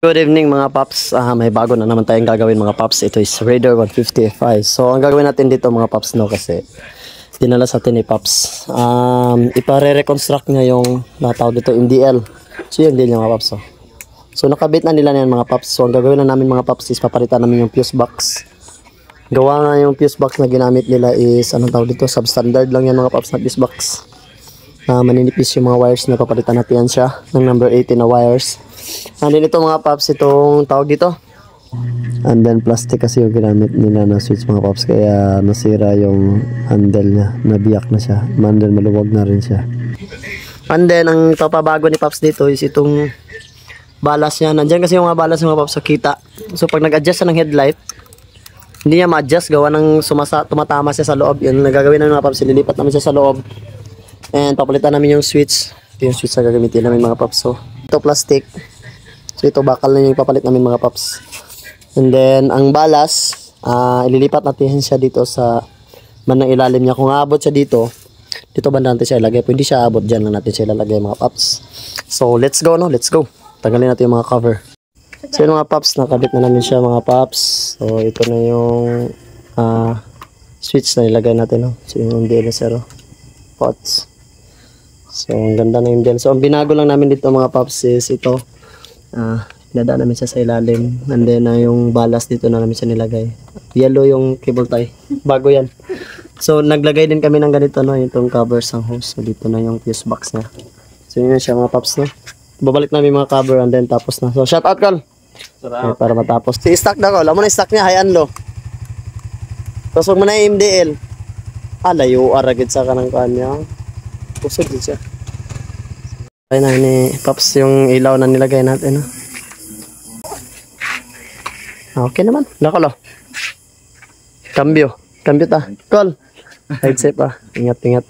Good evening mga paps. May bago na naman tayong gagawin mga paps. Ito is Raider 150Fi. So ang gagawin natin dito mga paps kasi dinala sa atin ni paps. Ipare-reconstruct niya yung natawag dito MDL. So yun din yung mga paps. So nakabit na nila yan mga paps. So ang gagawin na namin mga paps is papalitan namin yung fuse box. Gawa nga yung fuse box na ginamit nila is anong tawag dito, substandard lang yan mga paps na fuse box. Maninipis yung mga wires na papalitan natin yan siya ng number 18 na wires. And then ito mga paps, itong tawag dito. And then plastic kasi yung ginamit nila na switch mga paps, kaya nasira yung handle niya, nabiyak na siya. And then maluwag na rin siya. And then ang papabago ni paps dito is itong balas niya. Nandiyan kasi yung mga balas ng mga paps sa kita. So pag nag-adjust siya ng headlight, hindi niya ma-adjust, gawa ng tumatama siya sa loob. Yun nagagawin ng mga paps, lilipat namin siya sa loob. And papalitan namin yung switch. Ito yung switch na gagamitin namin mga paps. So ito plastic. So ito bakal na yung ipapalit namin mga paps. And then ang balas, ililipat natin siya dito sa bandang ilalim niya. Kung aabot siya dito, dito banda natin siya ilagay. Kung hindi siya aabot, dyan lang natin siya ilalagay mga paps. So let's go no, let's go. Tanggalin natin yung mga cover. So yun mga paps, nakabit na namin siya mga paps. So ito na yung switch na ilagay natin no. So yung DL0 pots. So ang ganda na yung DL. So ang binago lang namin dito mga paps is ito. Dinadaan namin siya sa ilalim. And then yung balas dito na namin siya nilagay. Yellow yung cable tie. Bago yan. So naglagay din kami ng ganito no, itong covers ng hose. So dito na yung fuse box niya. So yun siya mga paps no. Babalik namin mga cover and then tapos na. So shout out call. Okay, para matapos. Si stock na ko. Alam mo na stock niya, hayan lo. Tapos huwag mo na yung MDL. Layo aragid sa kanang kanya. Pusod din siya. Ay na ni paps yung ilaw na nilagay natin. Okay naman. Nakalo. Cambio ta. Call. Headset pa. Ingat.